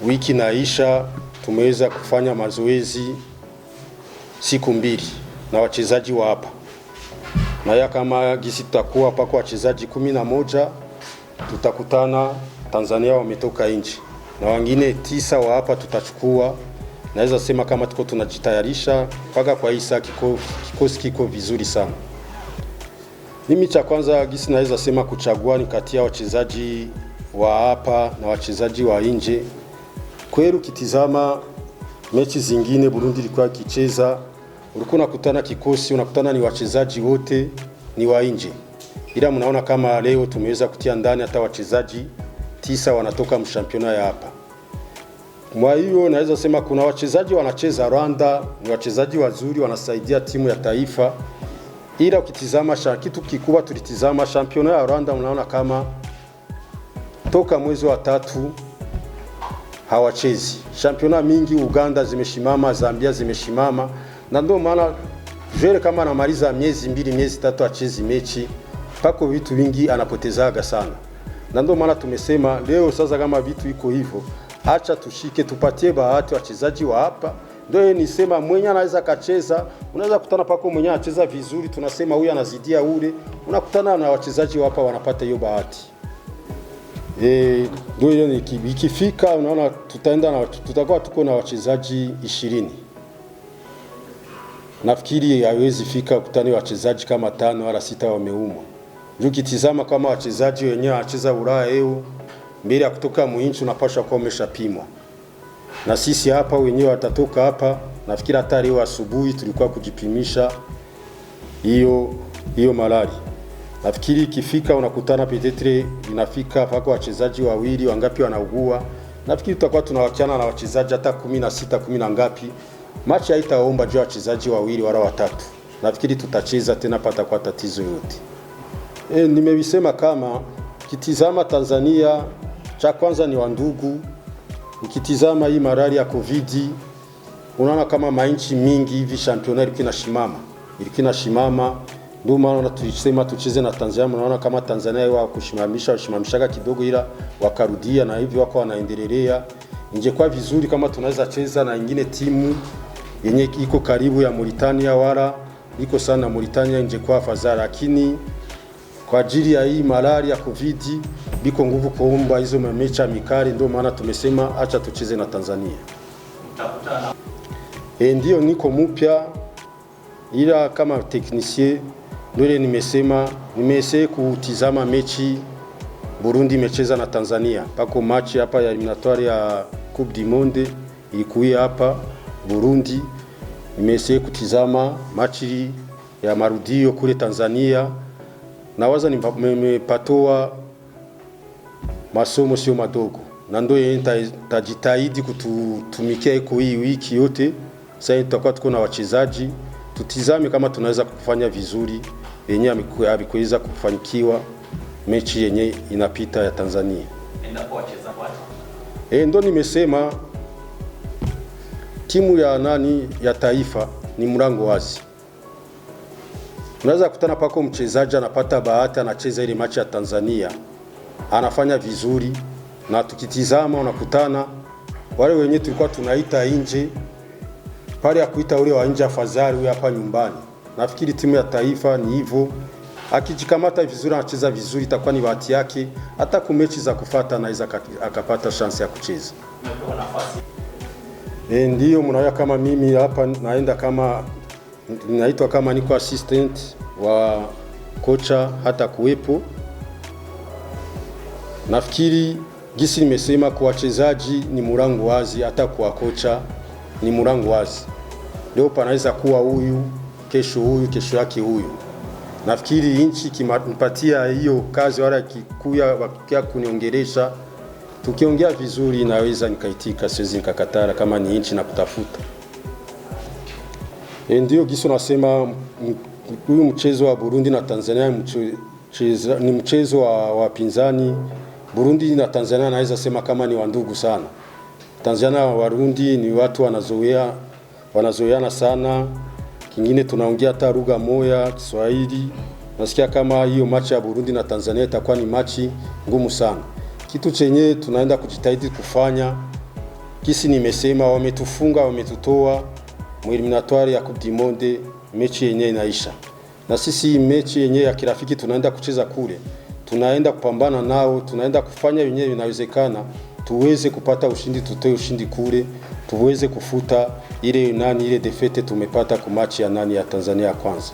Wiki naisha, tumeweza kufanya mazoezi siku mbili na wachezaji wa hapa. Na ya kama gisi tutakuwa pako wachezaji 11, tutakutana Tanzania wametoka nje. Na wengine 9 wa hapa tutachukua. Naweza sema kama tuko tunajitayarisha mpaka kwa Isa kikosi kiko vizuri sana. Mimi cha kwanza gisi naweza sema kuchagua ni kati ya wachezaji wa hapa na wachezaji wa nje. Kweli ukitizama mechi zingine Burundi ilikuwa ikicheza, ulikuwa unakutana kikosi, unakutana ni wachezaji wote ni wa nje. Ila mnaona kama leo tumeweza kutia ndani hata wachezaji 9 wanatoka mshampiona ya hapa. Kwa hiyo naweza sema kuna wachezaji wanacheza Rwanda, ni wachezaji wazuri wanasaidia timu ya taifa. Ila ukitizama kitu kikubwa tulitizama shampiona ya Rwanda, unaona kama toka mwezi wa 3 hawachezi. Shampiona mingi Uganda zimeshimama, Zambia zimeshimama. Na ndio maana vile kama anamaliza miezi 2 miezi 3 achezi mechi, pako vitu vingi anapotezaga sana. Na ndio maana tumesema leo sasa kama vitu iko hivyo, acha tushike tupatie bahati wachezaji wa hapa. Ndio nisema mwenye anaweza kacheza, unaweza kutana pako mwenye anacheza vizuri, tunasema huyu anazidia ule, unakutana na wachezaji wa hapa wanapata hiyo bahati. Ndio ikifika unaona tutakuwa tuko na wachezaji 20. Nafikiri haiwezi fika kutani wachezaji kama 5 wala 6 wameumwa. Ndio kitizama kama wachezaji wenyewe wanacheza Ulaya leo mbele ya kutoka muinchi unapaswa kuwa umeshapimwa. Na sisi hapa wenyewe watatoka hapa, nafikiri hata leo asubuhi tulikuwa kujipimisha hiyo malari. Nafikiri ikifika unakutana petetre inafika pako wachezaji wawili wangapi wanaugua. Nafikiri tutakuwa tunawakiana na wachezaji hata 16 10 na ngapi. Machi haitaomba juu wachezaji wawili wala watatu. Nafikiri tutacheza tena pata kwa tatizo yote. Nimebisema kama kitizama Tanzania cha kwanza ni wandugu. Ukitizama hii marari ya COVID, unaona kama mainchi mingi hivi championnat ilikuwa inashimama. Ndio maana tulisema tucheze na Tanzania. Unaona kama Tanzania wao kushimamishaga kidogo, ila wakarudia na hivi wako wanaendelea. Ingekuwa vizuri kama tunaweza cheza na nyingine timu yenye iko karibu ya Mauritania, wala iko sana Mauritania, ingekuwa afadhali. Lakini kwa ajili ya hii malaria ya COVID biko nguvu kuomba hizo mecha mikali, ndio maana tumesema acha tucheze na Tanzania. Ndio niko mpya, ila kama technicien ndio nimesema kutizama mechi Burundi imecheza na Tanzania. Pako match hapa ya eliminatoire ya Coupe du Monde ilikuwa hapa Burundi. Nimesema kutizama machi ya marudio kule Tanzania. Nawaza nimepatoa masomo sio madogo. Na ndio nitajitahidi kutumikia iko hii wiki yote. Sasa tutakuwa tuko na wachezaji, tutizame kama tunaweza kufanya vizuri yenye amekuweza kufanikiwa mechi yenye inapita ya Tanzania. Endapo wacheza wapi? Ndio nimesema timu ya taifa ni mlango wazi. Unaweza kutana pako mchezaji anapata bahati anacheza ile mechi ya Tanzania, anafanya vizuri, na tukitizama unakutana wale wenyewe tulikuwa tunaita nje, pale ya kuita ule wa nje afadhali huyu hapa nyumbani. Nafikiri timu ya taifa ni hivyo, akijikamata vizuri anacheza vizuri, itakuwa ni bahati yake, hata kwa mechi za kufuata anaweza akapata chance ya kucheza. Ndio mnaona kama mimi hapa naenda kama naitwa kama niko assistant wa kocha hata kuwepo. Nafikiri gisi nimesema kwa wachezaji ni mlango wazi, hata kwa kocha ni mlango wazi. Leo panaweza kuwa huyu, kesho yake huyu. Nafikiri inchi kimpatia hiyo kazi wala kikuya wakia kuniongelesha, tukiongea vizuri naweza nikaitika, siwezi nikakatara kama ni inchi na kutafuta. Ndio gisi nasema huyu mchezo wa Burundi na Tanzania ni mchezo wa wapinzani. Burundi na Tanzania naweza sema kama ni wandugu sana. Tanzania na Warundi ni watu wanazoeana sana. kingine tunaongea hata lugha moja Kiswahili. Nasikia kama hiyo machi ya Burundi na Tanzania itakuwa ni machi ngumu sana. Kitu chenye tunaenda kujitahidi kufanya, kisi nimesema, wametufunga, wametutoa eliminatoire ya Coupe du Monde, mechi yenyewe inaisha. Na sisi mechi yenyewe ya kirafiki tunaenda kucheza kule. Tunaenda kupambana nao, tunaenda kufanya yenyewe inawezekana, tuweze kupata ushindi, tutoe ushindi kule, tuweze kufuta ile defete tumepata kwa machi ya Tanzania ya kwanza.